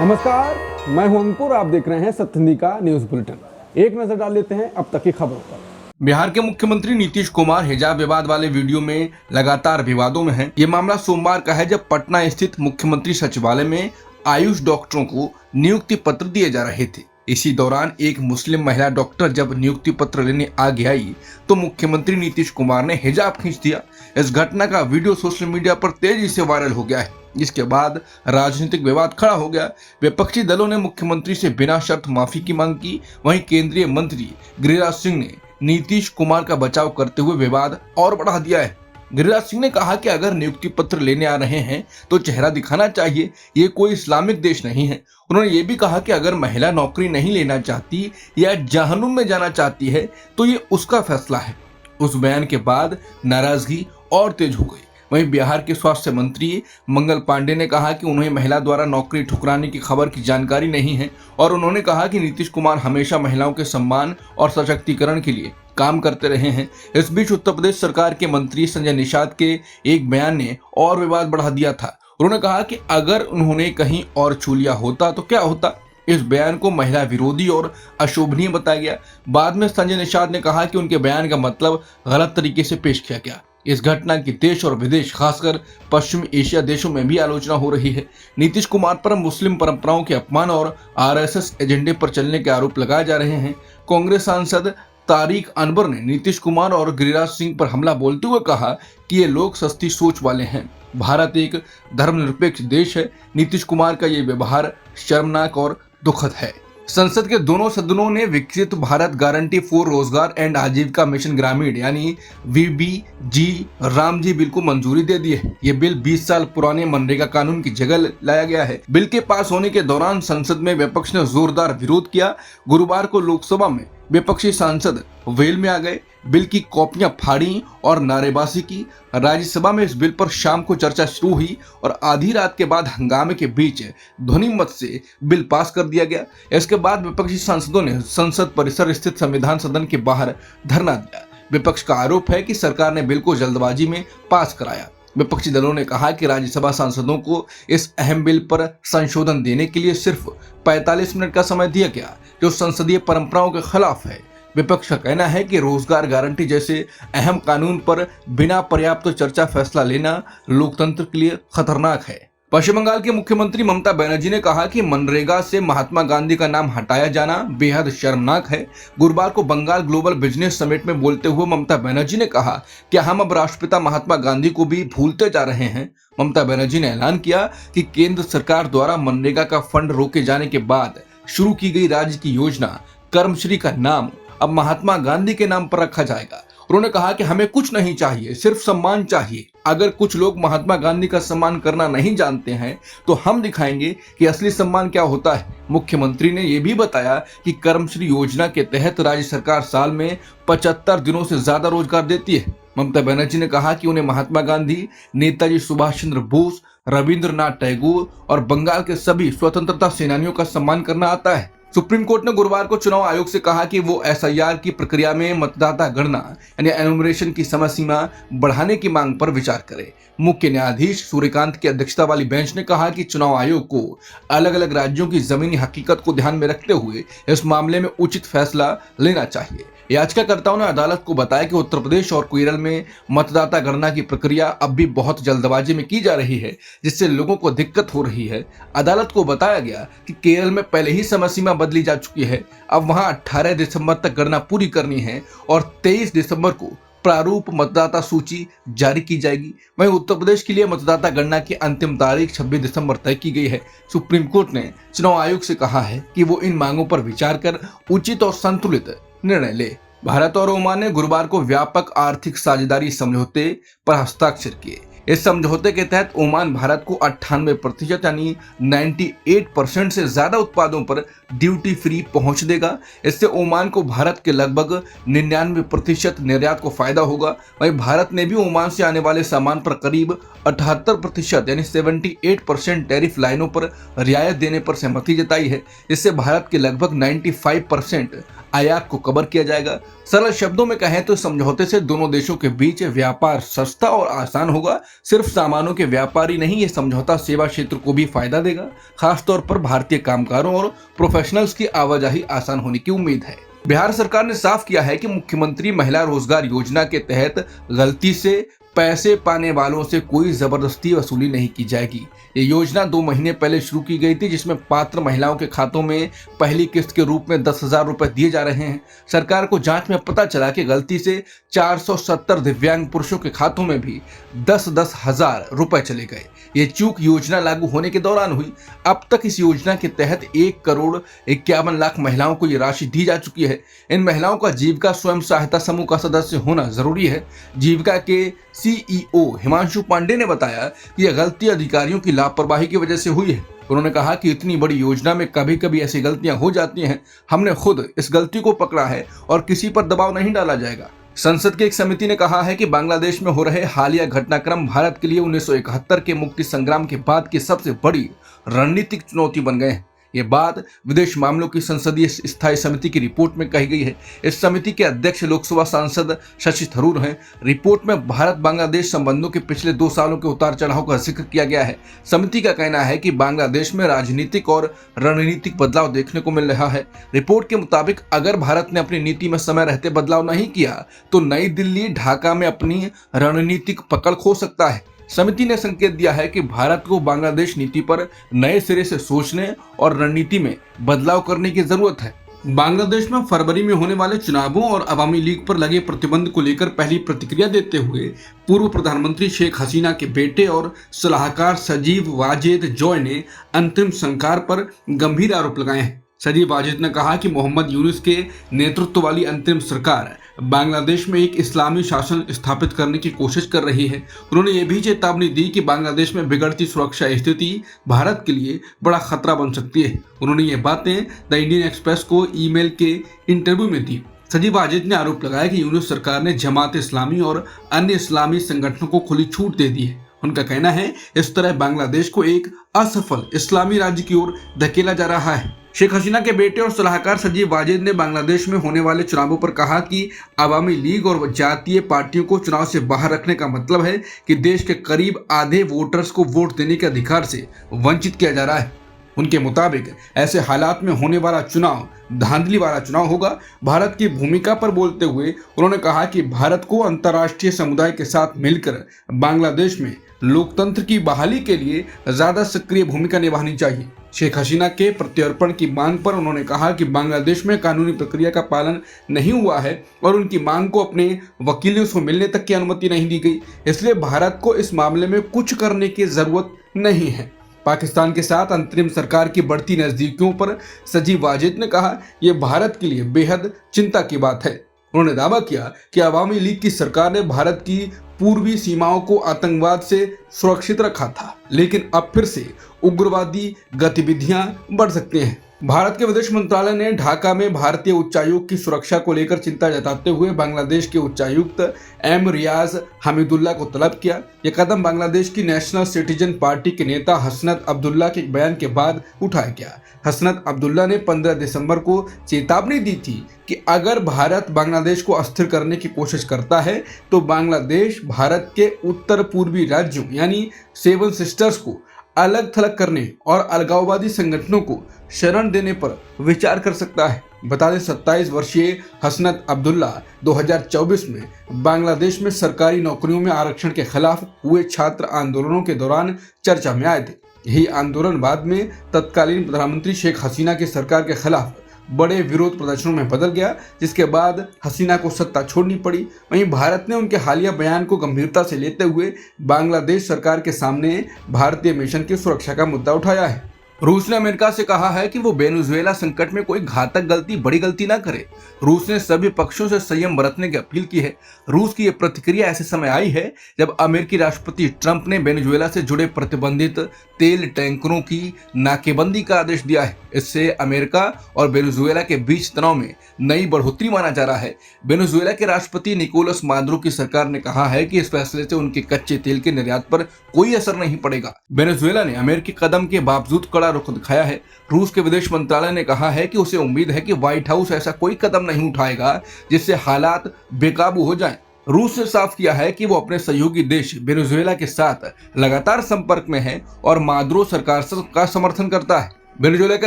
नमस्कार, मैं हूं अंकुर। आप देख रहे हैं सत्य हिंदी का न्यूज बुलेटिन। एक नजर डाल लेते हैं अब तक की खबरों पर। बिहार के मुख्यमंत्री नीतीश कुमार हिजाब विवाद वाले वीडियो में लगातार विवादों में हैं। ये मामला सोमवार का है जब पटना स्थित मुख्यमंत्री सचिवालय में आयुष डॉक्टरों को नियुक्ति पत्र दिए जा रहे थे। इसी दौरान एक मुस्लिम महिला डॉक्टर जब नियुक्ति पत्र लेने आगे आई तो मुख्यमंत्री नीतीश कुमार ने हिजाब खींच दिया। इस घटना का वीडियो सोशल मीडिया पर तेजी से वायरल हो गया है, जिसके बाद राजनीतिक विवाद खड़ा हो गया। विपक्षी दलों ने मुख्यमंत्री से बिना शर्त माफी की मांग की। वहीं केंद्रीय मंत्री गिरिराज सिंह ने नीतीश कुमार का बचाव करते हुए विवाद और बढ़ा दिया है। गिरिराज सिंह ने कहा कि अगर नियुक्ति पत्र लेने आ रहे हैं तो चेहरा दिखाना चाहिए, ये कोई इस्लामिक देश नहीं है। उन्होंने ये भी कहा कि अगर महिला नौकरी नहीं लेना चाहती या जहन्नुम में जाना चाहती है तो ये उसका फैसला है। उस बयान के बाद नाराजगी और तेज हो गई। वहीं बिहार के स्वास्थ्य मंत्री मंगल पांडे ने कहा कि उन्हें महिला द्वारा नौकरी ठुकराने की खबर की जानकारी नहीं है और उन्होंने कहा कि नीतीश कुमार हमेशा महिलाओं के सम्मान और सशक्तिकरण के लिए काम करते रहे हैं। इस बीच उत्तर प्रदेश सरकार के मंत्री संजय निषाद के एक बयान ने और विवाद बढ़ा दिया था। उन्होंने कहा कि अगर उन्होंने कहीं और छू लिया होता तो क्या होता। इस बयान को महिला विरोधी और अशोभनीय बताया गया। बाद में संजय निषाद ने कहा कि उनके बयान का मतलब गलत तरीके से पेश किया गया। इस घटना की देश और विदेश, खासकर पश्चिमी एशिया देशों में भी आलोचना हो रही है। नीतीश कुमार पर मुस्लिम परंपराओं के अपमान और आरएसएस एजेंडे पर चलने के आरोप लगाए जा रहे हैं। कांग्रेस सांसद तारिक अनवर ने नीतीश कुमार और गिरिराज सिंह पर हमला बोलते हुए कहा कि ये लोग सस्ती सोच वाले हैं। भारत एक धर्मनिरपेक्ष देश है। नीतीश कुमार का ये व्यवहार शर्मनाक और दुखद है। संसद के दोनों सदनों ने विकसित भारत गारंटी फॉर रोजगार एंड आजीविका मिशन ग्रामीण यानी VBG रामजी बिल को मंजूरी दे दी है। ये बिल 20 साल पुराने मनरेगा कानून की जगह लाया गया है। बिल के पास होने के दौरान संसद में विपक्ष ने जोरदार विरोध किया। गुरुवार को लोकसभा में विपक्षी सांसद वेल में आ गए, बिल की कॉपियां फाड़ी और नारेबाजी की। राज्यसभा में इस बिल पर शाम को चर्चा शुरू हुई और आधी रात के बाद हंगामे के बीच ध्वनि मत से बिल पास कर दिया गया। इसके बाद विपक्षी सांसदों ने संसद परिसर स्थित संविधान सदन के बाहर धरना दिया। विपक्ष का आरोप है कि सरकार ने बिल को जल्दबाजी में पास कराया। विपक्षी दलों ने कहा कि राज्यसभा सांसदों को इस अहम बिल पर संशोधन देने के लिए सिर्फ 45 मिनट का समय दिया गया, जो संसदीय परंपराओं के खिलाफ है। विपक्ष का कहना है कि रोजगार गारंटी जैसे अहम कानून पर बिना पर्याप्त चर्चा फैसला लेना लोकतंत्र के लिए खतरनाक है। पश्चिम बंगाल की मुख्यमंत्री ममता बनर्जी ने कहा कि मनरेगा से महात्मा गांधी का नाम हटाया जाना बेहद शर्मनाक है। गुरुवार को बंगाल ग्लोबल बिजनेस समिट में बोलते हुए ममता बनर्जी ने कहा कि हम अब राष्ट्रपिता महात्मा गांधी को भी भूलते जा रहे हैं। ममता बनर्जी ने ऐलान किया कि केंद्र सरकार द्वारा मनरेगा का फंड रोके जाने के बाद शुरू की गई राज्य की योजना कर्मश्री का नाम अब महात्मा गांधी के नाम पर रखा जाएगा। उन्होंने कहा कि हमें कुछ नहीं चाहिए, सिर्फ सम्मान चाहिए। अगर कुछ लोग महात्मा गांधी का सम्मान करना नहीं जानते हैं तो हम दिखाएंगे कि असली सम्मान क्या होता है। मुख्यमंत्री ने यह भी बताया कि कर्मश्री योजना के तहत राज्य सरकार साल में 75 दिनों से ज्यादा रोजगार देती है। ममता बनर्जी ने कहा कि उन्हें महात्मा गांधी, नेताजी सुभाष चंद्र बोस, रविंद्रनाथ टैगोर और बंगाल के सभी स्वतंत्रता सेनानियों का सम्मान करना आता है। सुप्रीम कोर्ट ने गुरुवार को चुनाव आयोग से कहा कि वो SIR की प्रक्रिया में मतदाता गणना यानी एनुमरेशन की समय सीमा बढ़ाने की मांग पर विचार करे। मुख्य न्यायाधीश सूर्यकांत की अध्यक्षता वाली बेंच ने कहा कि चुनाव आयोग को अलग अलग राज्यों की जमीनी हकीकत को ध्यान में रखते हुए इस मामले में उचित फैसला लेना चाहिए। याचिकाकर्ताओं ने अदालत को बताया कि उत्तर प्रदेश और केरल में मतदाता गणना की प्रक्रिया अब भी बहुत जल्दबाजी में की जा रही है, जिससे लोगों को दिक्कत हो रही है। अदालत को बताया गया कि केरल में पहले ही समय सीमा बदली जा चुकी है। अब वहां 18 दिसंबर तक गणना पूरी करनी है और 23 दिसंबर को प्रारूप मतदाता सूची जारी की जाएगी। वहीं उत्तर प्रदेश के लिए मतदाता गणना की अंतिम तारीख 26 दिसंबर तय की गई है। सुप्रीम कोर्ट ने चुनाव आयोग से कहा है कि वो इन मांगों पर विचार कर उचित और संतुलित निर्णय ले। भारत और ओमान ने गुरुवार को व्यापक आर्थिक साझेदारी समझौते पर हस्ताक्षर किए। इस समझौते के तहत ओमान भारत को 98% यानी 98% से ज्यादा उत्पादों पर ड्यूटी फ्री पहुंच देगा। इससे ओमान को भारत के लगभग 99% निर्यात को फायदा होगा। वहीं भारत ने भी ओमान से आने वाले सामान पर करीब 78% यानी 78% टैरिफ लाइनों पर रियायत देने पर सहमति जताई है। इससे भारत के लगभग 95% आयात को कवर किया जाएगा। सरल शब्दों में कहें तो समझौते से दोनों देशों के बीच व्यापार सस्ता और आसान होगा। सिर्फ सामानों के व्यापार ही नहीं, ये समझौता सेवा क्षेत्र को भी फायदा देगा। खासतौर पर भारतीय कामगारों और प्रोफेशनल्स की आवाजाही आसान होने की उम्मीद है। बिहार सरकार ने साफ किया है कि मुख्यमंत्री महिला रोजगार योजना के तहत गलती से पैसे पाने वालों से कोई जबरदस्ती वसूली नहीं की जाएगी। ये योजना 2 महीने पहले शुरू की गई थी, जिसमें पात्र महिलाओं के खातों में पहली किस्त के रूप में 10,000 रुपए दिए जा रहे हैं। सरकार को जांच में पता चला कि गलती से 470 दिव्यांग पुरुषों के खातों में भी 10-10 हजार रुपए चले गए। ये चूक योजना लागू होने के दौरान हुई। अब तक इस योजना के तहत 1,51,00,000 महिलाओं को ये राशि दी जा चुकी है। इन महिलाओं का जीविका स्वयं सहायता समूह का सदस्य होना जरूरी है। जीविका के CEO हिमांशु पांडे ने बताया कि यह गलती अधिकारियों की लापरवाही की वजह से हुई है। उन्होंने कहा कि इतनी बड़ी योजना में कभी कभी ऐसी गलतियां हो जाती हैं। हमने खुद इस गलती को पकड़ा है और किसी पर दबाव नहीं डाला जाएगा। संसद की एक समिति ने कहा है कि बांग्लादेश में हो रहे हालिया घटनाक्रम भारत के लिए 1971 के मुक्ति संग्राम के बाद की सबसे बड़ी रणनीतिक चुनौती बन गए हैं। ये बात विदेश मामलों की संसदीय स्थायी समिति की रिपोर्ट में कही गई है। इस समिति के अध्यक्ष लोकसभा सांसद शशि थरूर हैं। रिपोर्ट में भारत बांग्लादेश संबंधों के पिछले 2 सालों के उतार चढ़ाव का जिक्र किया गया है। समिति का कहना है कि बांग्लादेश में राजनीतिक और रणनीतिक बदलाव देखने को मिल रहा है। रिपोर्ट के मुताबिक अगर भारत ने अपनी नीति में समय रहते बदलाव नहीं किया तो नई दिल्ली ढाका में अपनी रणनीतिक पकड़ खो सकता है। समिति ने संकेत दिया है कि भारत को बांग्लादेश नीति पर नए सिरे से सोचने और रणनीति में बदलाव करने की जरूरत है। बांग्लादेश में फरवरी में होने वाले चुनावों और अवामी लीग पर लगे प्रतिबंध को लेकर पहली प्रतिक्रिया देते हुए पूर्व प्रधानमंत्री शेख हसीना के बेटे और सलाहकार सजीव वाजेद जॉय ने अंतरिम सरकार पर गंभीर आरोप लगाए हैं। सजीव वाजेद ने कहा कि मोहम्मद यूनुस के नेतृत्व वाली अंतरिम सरकार बांग्लादेश में एक इस्लामी शासन स्थापित करने की कोशिश कर रही है। उन्होंने ये भी चेतावनी दी कि बांग्लादेश में बिगड़ती सुरक्षा स्थिति भारत के लिए बड़ा खतरा बन सकती है। उन्होंने ये बातें द इंडियन एक्सप्रेस को ईमेल के इंटरव्यू में दी। सजीव वाजेद ने आरोप लगाया कि यूनुस सरकार ने जमात इस्लामी और अन्य इस्लामी संगठनों को खुली छूट दे दी है। उनका कहना है इस तरह बांग्लादेश को एक असफल इस्लामी राज्य की ओर धकेला जा रहा है। शेख हसीना के बेटे और सलाहकार सजीव वाजेद ने बांग्लादेश में होने वाले चुनावों पर कहा कि अवामी लीग और जातीय पार्टियों को चुनाव से बाहर रखने का मतलब है कि देश के करीब आधे वोटर्स को वोट देने के अधिकार से वंचित किया जा रहा है। उनके मुताबिक ऐसे हालात में होने वाला चुनाव धांधली वाला चुनाव होगा। भारत की भूमिका पर बोलते हुए उन्होंने कहा कि भारत को अंतर्राष्ट्रीय समुदाय के साथ मिलकर बांग्लादेश में लोकतंत्र की बहाली के लिए ज्यादा सक्रिय भूमिका निभानी चाहिए। शेख हसीना के प्रत्यर्पण की मांग पर उन्होंने कहा कि बांग्लादेश में कानूनी प्रक्रिया का पालन नहीं हुआ है और उनकी मांग को अपने वकीलों से मिलने तक की अनुमति नहीं दी गई, इसलिए भारत को इस मामले में कुछ करने की जरूरत नहीं है। पाकिस्तान के साथ अंतरिम सरकार की बढ़ती नजदीकियों पर सजीव वाजेद ने कहा यह भारत के लिए बेहद चिंता की बात है। उन्होंने दावा किया कि अवामी लीग की सरकार ने भारत की पूर्वी सीमाओं को आतंकवाद से सुरक्षित रखा था, लेकिन अब फिर से उग्रवादी गतिविधियां बढ़ सकती हैं। भारत के विदेश मंत्रालय ने ढाका में भारतीय उच्चायुक्त की सुरक्षा को लेकर चिंता जताते हुए बांग्लादेश के उच्चायुक्त एम रियाज हमीदुल्लाह को तलब किया। यह कदम बांग्लादेश की नेशनल सिटीजन पार्टी के नेता हसनत अब्दुल्ला के बयान के बाद उठाया गया। हसनत अब्दुल्ला ने 15 दिसंबर को चेतावनी दी थी कि अगर भारत बांग्लादेश को अस्थिर करने की कोशिश करता है तो बांग्लादेश भारत के उत्तर पूर्वी राज्यों यानी 7 सिस्टर्स को अलग थलग करने और अलगाववादी संगठनों को शरण देने पर विचार कर सकता है। बता दें 27 वर्षीय हसनत अब्दुल्ला 2024 में बांग्लादेश में सरकारी नौकरियों में आरक्षण के खिलाफ हुए छात्र आंदोलनों के दौरान चर्चा में आए थे। यही आंदोलन बाद में तत्कालीन प्रधानमंत्री शेख हसीना की सरकार के खिलाफ बड़े विरोध प्रदर्शनों में बदल गया, जिसके बाद हसीना को सत्ता छोड़नी पड़ी। वहीं भारत ने उनके हालिया बयान को गंभीरता से लेते हुए बांग्लादेश सरकार के सामने भारतीय मिशन की सुरक्षा का मुद्दा उठाया है। रूस ने अमेरिका से कहा है कि वो वेनेजुएला संकट में कोई घातक बड़ी गलती ना करे। रूस ने सभी पक्षों से संयम बरतने की अपील की है। रूस की यह प्रतिक्रिया ऐसे समय आई है जब अमेरिकी राष्ट्रपति ट्रंप ने वेनेजुएला से जुड़े प्रतिबंधित तेल टैंकरों की नाकेबंदी का आदेश दिया है। इससे अमेरिका और वेनेजुएला के बीच तनाव में नई बढ़ोतरी माना जा रहा है। वेनेजुएला के राष्ट्रपति निकोलस मादुरो की सरकार ने कहा है कि इस फैसले से उनके कच्चे तेल के निर्यात पर कोई असर नहीं पड़ेगा। वेनेजुएला ने अमेरिकी कदम के बावजूद कड़ा वाला रुख दिखाया है। रूस के विदेश मंत्रालय ने कहा है कि उसे उम्मीद है कि व्हाइट हाउस ऐसा कोई कदम नहीं उठाएगा जिससे हालात बेकाबू हो जाएं। रूस ने साफ किया है कि वो अपने सहयोगी देश वेनेजुएला के साथ लगातार संपर्क में है और मादुरो सरकार का समर्थन करता है। वेनेजुएला के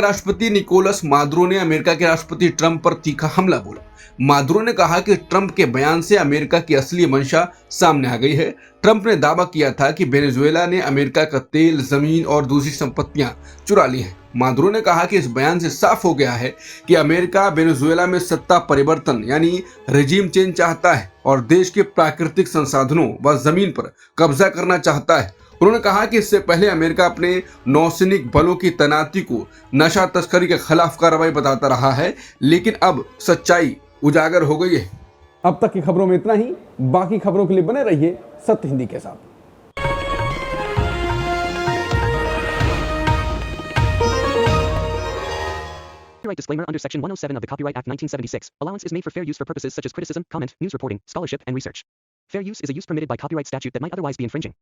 राष्ट्रपति निकोलस मादुरो ने अमेरिका के राष्ट्रपति ट्रंप पर तीखा हमला बोला। मादुरो ने कहा कि ट्रंप के बयान से अमेरिका की असली मंशा सामने आ गई है। ट्रंप ने दावा किया था कि वेनेजुएला ने अमेरिका का तेल, जमीन और दूसरी संपत्तियां चुरा ली हैं। मादुरो ने कहा कि इस बयान से साफ हो गया है कि अमेरिका वेनेजुएला में सत्ता परिवर्तन यानी रेजिम चेंज चाहता है और देश के प्राकृतिक संसाधनों व जमीन पर कब्जा करना चाहता है। उन्होंने कहा कि इससे पहले अमेरिका अपने नौसैनिक बलों की तैनाती को नशा तस्करी के खिलाफ कार्रवाई बताता रहा है, लेकिन अब सच्चाई उजागर हो गई है। अब तक की खबरों में इतना ही। बाकी खबरों के लिए बने रहिए सत्य हिंदी के साथ। Copyright disclaimer under Section 107 of the Copyright Act 1976. Allowance is made for fair use for purposes such as criticism, comment, news reporting, scholarship, and research. Fair use is a use permitted by copyright statute that might otherwise be infringing.